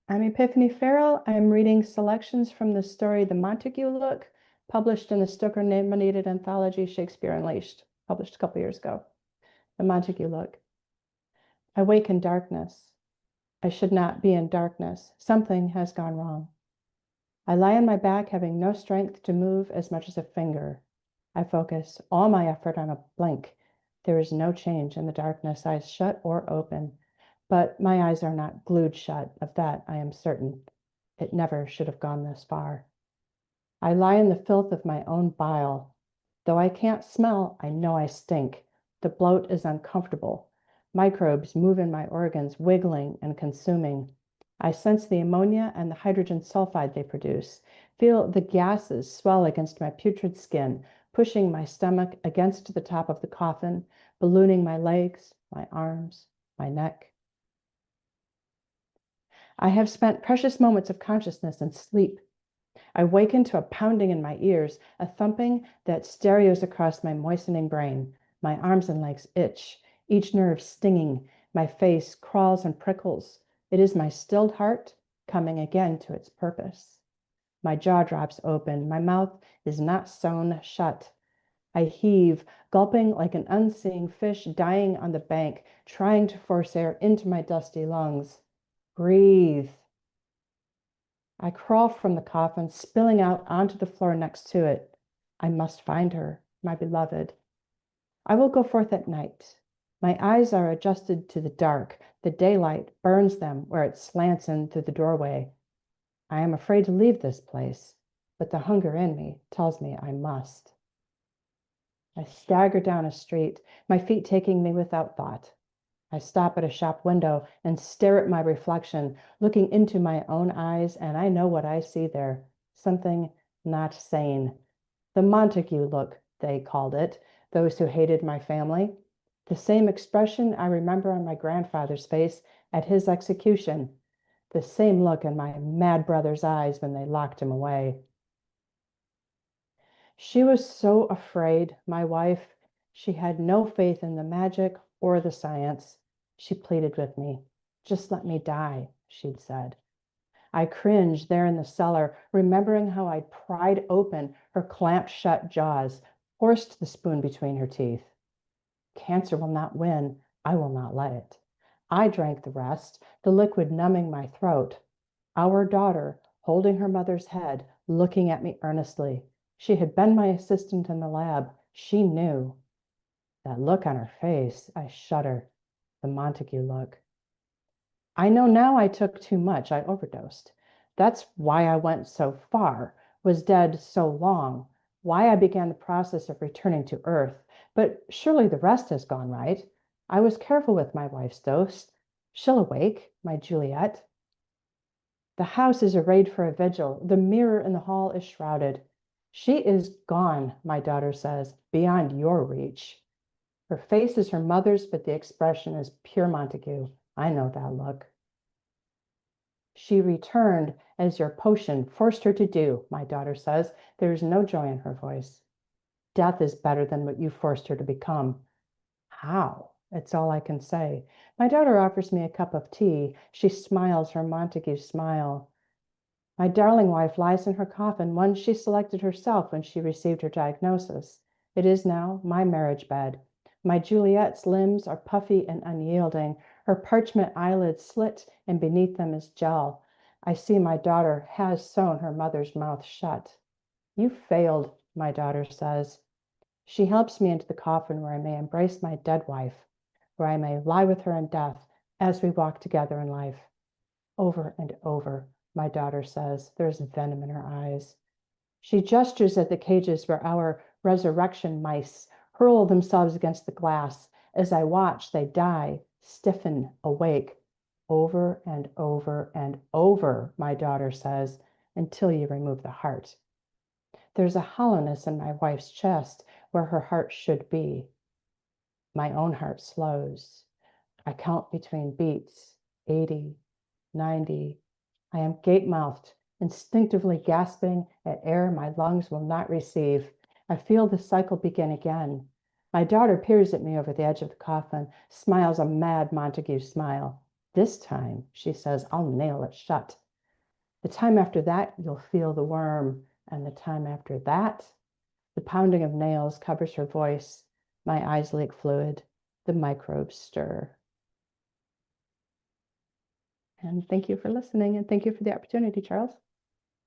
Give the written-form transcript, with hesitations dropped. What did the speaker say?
I'm Epiphany Ferrell. I'm reading selections from the story The Montague Look, published in the Stoker-nominated anthology Shakespeare Unleashed, published a couple years ago. The Montague Look. I wake in darkness. I should not be in darkness. Something has gone wrong. I lie on my back, having no strength to move as much as a finger. I focus all my effort on a blink. There is no change in the darkness, eyes shut or open. But my eyes are not glued shut, of that I am certain. It never should have gone this far. I lie in the filth of my own bile. Though I can't smell, I know I stink. The bloat is uncomfortable. Microbes move in my organs, wiggling and consuming. I sense the ammonia and the hydrogen sulfide they produce, feel the gases swell against my putrid skin, pushing my stomach against the top of the coffin, ballooning my legs, my arms, my neck. I have spent precious moments of consciousness in sleep. I waken to a pounding in my ears, a thumping that stereos across my moistening brain. My arms and legs itch, each nerve stinging. My face crawls and prickles. It is my stilled heart coming again to its purpose. My jaw drops open. My mouth is not sewn shut. I heave, gulping like an unseeing fish dying on the bank, trying to force air into my dusty lungs. Breathe. I crawl from the coffin, spilling out onto the floor next to it. I must find her, my beloved. I will go forth at night. My eyes are adjusted to the dark. The daylight burns them where it slants in through the doorway. I am afraid to leave this place, but the hunger in me tells me I must. I stagger down a street, my feet taking me without thought. I stop at a shop window and stare at my reflection, looking into my own eyes, and I know what I see there. Something not sane. The Montague look, they called it, those who hated my family. The same expression I remember on my grandfather's face at his execution. The same look in my mad brother's eyes when they locked him away. She was so afraid, my wife. She had no faith in the magic or the science. She pleaded with me. Just let me die, she'd said. I cringed there in the cellar, remembering how I'd pried open her clamped shut jaws, forced the spoon between her teeth. Cancer will not win. I will not let it. I drank the rest, the liquid numbing my throat. Our daughter, holding her mother's head, looking at me earnestly. She had been my assistant in the lab. She knew. That look on her face, I shudder. The Montague look. I know now I took too much. I overdosed. That's why I went so far, was dead so long, why I began the process of returning to Earth. But surely the rest has gone right. I was careful with my wife's dose. She'll awake, my Juliet. The house is arrayed for a vigil. The mirror in the hall is shrouded. She is gone, my daughter says, beyond your reach. Her face is her mother's, but the expression is pure Montague. I know that look. She returned as your potion forced her to do, my daughter says. There is no joy in her voice. Death is better than what you forced her to become. How? It's all I can say. My daughter offers me a cup of tea. She smiles her Montague smile. My darling wife lies in her coffin, one she selected herself when she received her diagnosis. It is now my marriage bed. My Juliet's limbs are puffy and unyielding. Her parchment eyelids slit, and beneath them is gel. I see my daughter has sewn her mother's mouth shut. You failed, my daughter says. She helps me into the coffin where I may embrace my dead wife, where I may lie with her in death as we walk together in life. Over and over, my daughter says. There's venom in her eyes. She gestures at the cages where our resurrection mice hurl themselves against the glass. As I watch, they die, stiffen, awake. Over and over and over, my daughter says, until you remove the heart. There's a hollowness in my wife's chest where her heart should be. My own heart slows. I count between beats, 80, 90. I am gape-mouthed, instinctively gasping at air my lungs will not receive. I feel the cycle begin again. My daughter peers at me over the edge of the coffin, smiles a mad Montague smile. This time, she says, I'll nail it shut. The time after that, you'll feel the worm. And the time after that, the pounding of nails covers her voice. My eyes leak fluid. The microbes stir. And thank you for listening, and thank you for the opportunity, Charles.